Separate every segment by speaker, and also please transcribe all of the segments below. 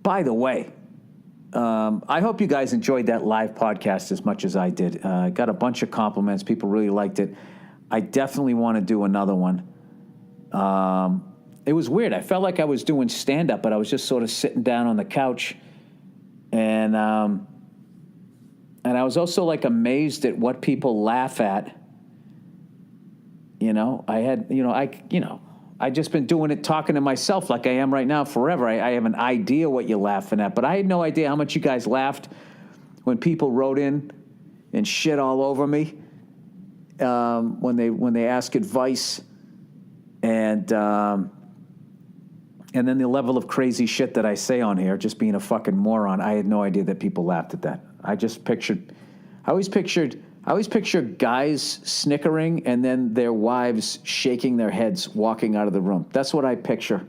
Speaker 1: By the way, I hope you guys enjoyed that live podcast as much as I did. I got a bunch of compliments. People really liked it. I definitely want to do another one. It was weird. I felt like I was doing stand-up, but I was just sort of sitting down on the couch. And I was also like amazed at what people laugh at. I just been doing it, talking to myself like I am right now forever. I have an idea what you're laughing at, but I had no idea how much you guys laughed when people wrote in and shit all over me when they ask advice, and then the level of crazy shit that I say on here, just being a fucking moron. I had no idea that people laughed at that. I always pictured guys snickering and then their wives shaking their heads walking out of the room. That's what I picture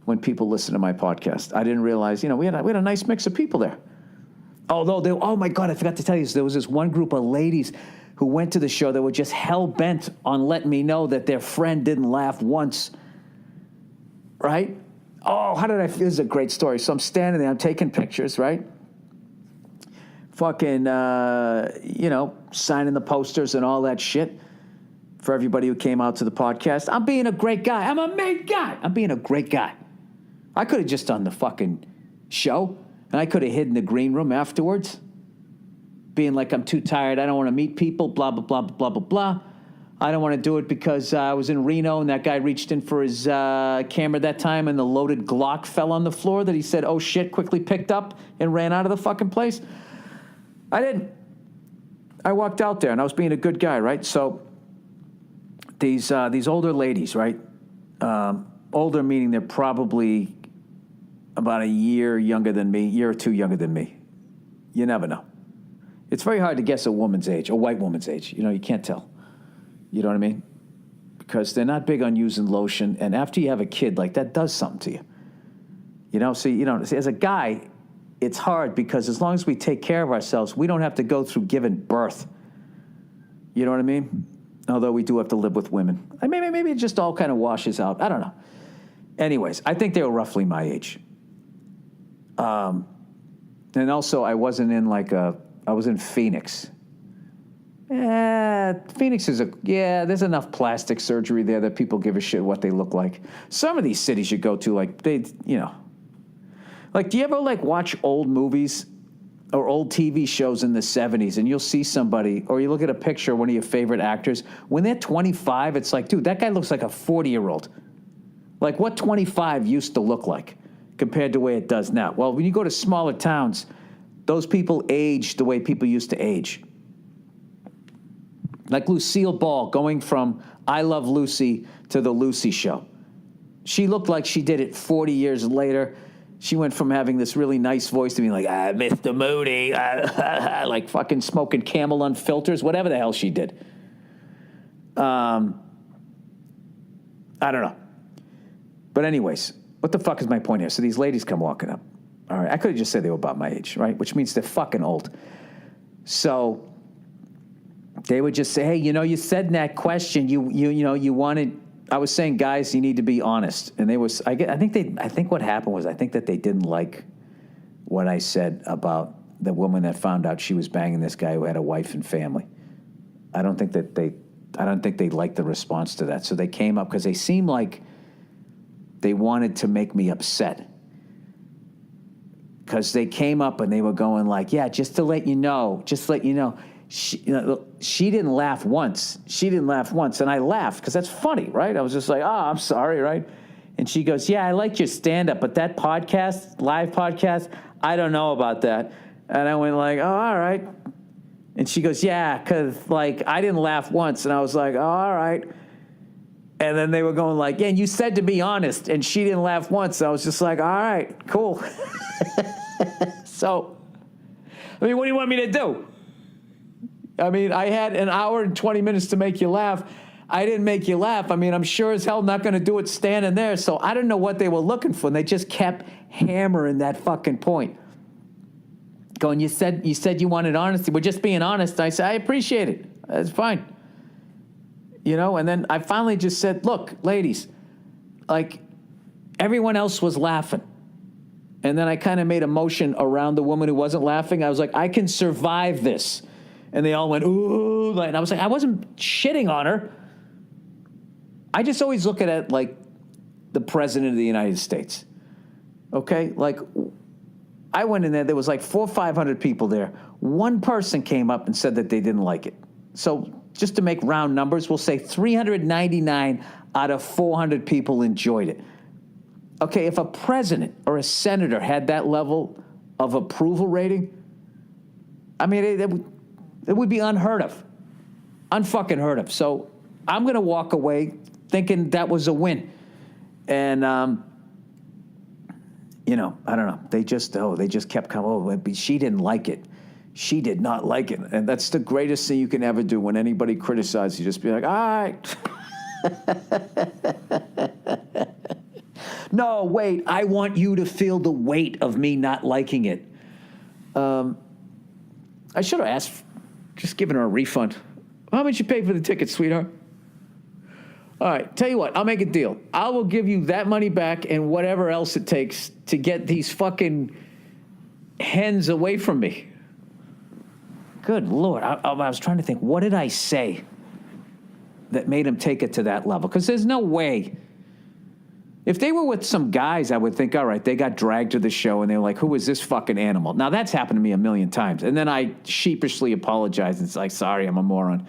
Speaker 1: when people listen to my podcast. I didn't realize, we had a nice mix of people there. Although, oh my God, I forgot to tell you, there was this one group of ladies who went to the show that were just hell-bent on letting me know that their friend didn't laugh once. Right? Oh, this is a great story. So I'm standing there, I'm taking pictures, right? Fucking, signing the posters and all that shit for everybody who came out to the podcast. I'm being a great guy. I'm a main guy. I'm being a great guy. I could have just done the fucking show, and I could have hid in the green room afterwards, being like, I'm too tired. I don't want to meet people, blah, blah, blah, blah, blah, blah. I don't want to do it because I was in Reno, and that guy reached in for his camera that time, and the loaded Glock fell on the floor that he said, oh, shit, quickly picked up and ran out of the fucking place. I didn't. I walked out there, and I was being a good guy, right? So these older ladies, right? Older meaning they're probably about a year younger than me, year or two younger than me. You never know. It's very hard to guess a woman's age, a white woman's age. You can't tell. You know what I mean? Because they're not big on using lotion, and after you have a kid, like, that does something to you. See, as a guy, it's hard because as long as we take care of ourselves, we don't have to go through giving birth. You know what I mean? Although we do have to live with women. Maybe it just all kind of washes out. I don't know. Anyways, I think they were roughly my age. And also, I wasn't in I was in Phoenix. Phoenix there's enough plastic surgery there that people give a shit what they look like. Some of these cities you go to, do you ever watch old movies or old TV shows in the 70s and you'll see somebody, or you look at a picture of one of your favorite actors, when they're 25, it's like, dude, that guy looks like a 40-year-old. Like what 25 used to look like compared to the way it does now. Well, when you go to smaller towns, those people age the way people used to age. Like Lucille Ball going from I Love Lucy to The Lucy Show. She looked like she did it 40 years later. She went from having this really nice voice to being like, Mr. Moody, like fucking smoking Camel on filters, whatever the hell she did. I don't know. But anyways, what the fuck is my point here? So these ladies come walking up. All right, I could have just said they were about my age, right? Which means they're fucking old. So they would just say, hey, you said in that question, you wanted... I was saying, guys, you need to be honest. And I think what happened was, I think that they didn't like what I said about the woman that found out she was banging this guy who had a wife and family. I don't think they liked the response to that. So they came up because they seemed like they wanted to make me upset. Because they came up and they were going like, yeah, just to let you know. She didn't laugh once. And I laughed because that's funny, right? I was just like, oh, I'm sorry, right? And she goes, yeah, I liked your stand-up, but that podcast, live podcast, I don't know about that. And I went like, oh, all right. And she goes, yeah, because, I didn't laugh once. And I was like, oh, all right. And then they were going like, yeah, and you said to be honest, and she didn't laugh once. I was just like, all right, cool. So, what do you want me to do? I had an hour and 20 minutes to make you laugh. I didn't make you laugh. I'm sure as hell not going to do it standing there. So I don't know what they were looking for. And they just kept hammering that fucking point. Going, you said you wanted honesty. We're just being honest. I said, I appreciate it. That's fine. And then I finally just said, look, ladies, everyone else was laughing. And then I kind of made a motion around the woman who wasn't laughing. I was like, I can survive this. And they all went, ooh. And I was like, I wasn't shitting on her. I just always look at it like the president of the United States. Okay? Like, I went in there was like 400 or 500 people there. One person came up and said that they didn't like it. So just to make round numbers, we'll say 399 out of 400 people enjoyed it. Okay, if a president or a senator had that level of approval rating, I mean, it would be unheard of. Unfucking heard of. So I'm going to walk away thinking that was a win. And, you know, I don't know. They just kept coming over. But she didn't like it. She did not like it. And that's the greatest thing you can ever do when anybody criticizes you. Just be like, all right. No, wait, I want you to feel the weight of me not liking it. I should have asked, just given her a refund. How much you pay for the ticket, sweetheart? All right, tell you what, I'll make a deal. I will give you that money back and whatever else it takes to get these fucking hens away from me. Good Lord, I was trying to think, what did I say that made him take it to that level? Because there's no way. If they were with some guys, I would think, all right, they got dragged to the show, and they're like, who is this fucking animal? Now, that's happened to me a million times. And then I sheepishly apologize. And it's like, sorry, I'm a moron.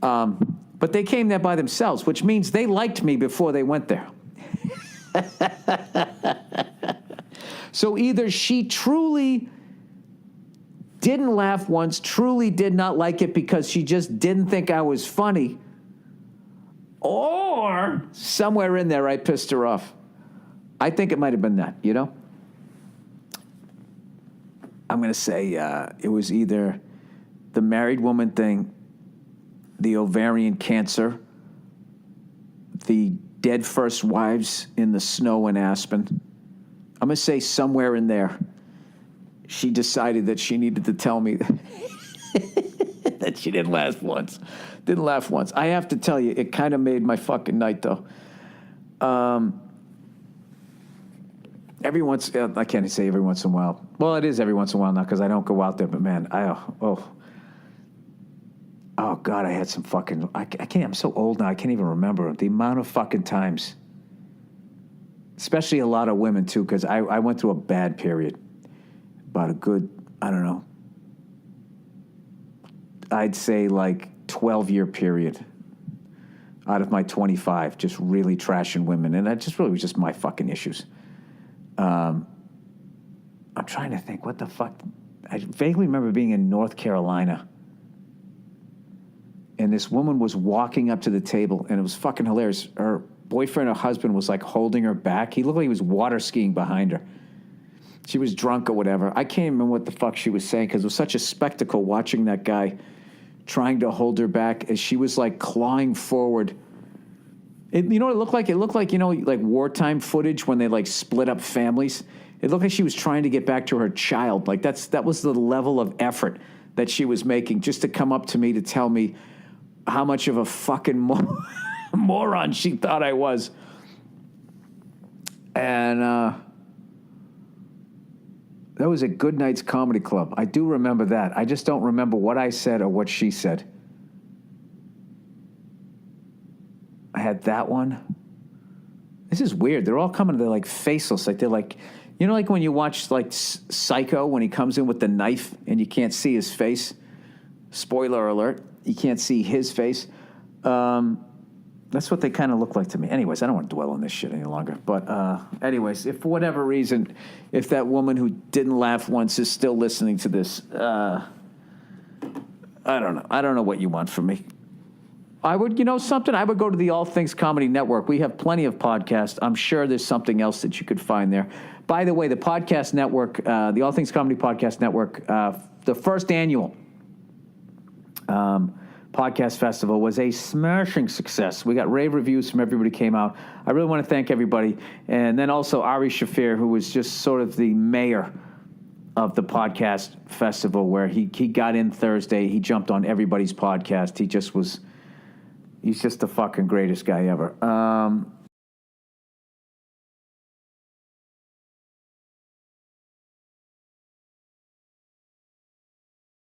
Speaker 1: But they came there by themselves, which means they liked me before they went there. So either she truly didn't laugh once, truly did not like it because she just didn't think I was funny, or somewhere in there I pissed her off. I think it might have been that, you know? I'm going to say it was either the married woman thing, the ovarian cancer, the dead first wives in the snow in Aspen. I'm going to say somewhere in there she decided that she needed to tell me that she didn't laugh once. Didn't laugh once. I have to tell you, it kind of made my fucking night, though. Every once, I can't say every once in a while. Well, it is every once in a while now because I don't go out there. But man, oh God, I had some fucking. I can't. I'm so old now. I can't even remember the amount of fucking times. Especially a lot of women too, because I went through a bad period. About a good, I don't know. I'd say like 12-year period out of my 25, just really trashing women. And that just really was just my fucking issues. I'm trying to think, what the fuck? I vaguely remember being in North Carolina. And this woman was walking up to the table, and it was fucking hilarious. Her boyfriend or husband was like holding her back. He looked like he was water skiing behind her. She was drunk or whatever. I can't remember what the fuck she was saying because it was such a spectacle watching that guy trying to hold her back as she was like clawing forward. You know what it looked like? It looked like, you know, like wartime footage when they like split up families. It looked like she was trying to get back to her child. Like that was the level of effort that she was making just to come up to me to tell me how much of a fucking moron she thought I was. And that was at Good Night's Comedy Club. I do remember that. I just don't remember what I said or what she said. I had that one. This is weird. They're all coming. They're like faceless. Like they're like, you know, like when you watch like Psycho when he comes in with the knife and you can't see his face. Spoiler alert. You can't see his face. That's what they kind of look like to me. Anyways, I don't want to dwell on this shit any longer. But anyways, if for whatever reason, if that woman who didn't laugh once is still listening to this, I don't know. I don't know what you want from me. I would, you know something? I would go to the All Things Comedy Network. We have plenty of podcasts. I'm sure there's something else that you could find there. By the way, the podcast network, the All Things Comedy Podcast Network, the first annual podcast festival was a smashing success. We got rave reviews from everybody who came out. I really want to thank everybody. And then also Ari Shafir, who was just sort of the mayor of the podcast festival, where he got in Thursday. He jumped on everybody's podcast. He's just the fucking greatest guy ever.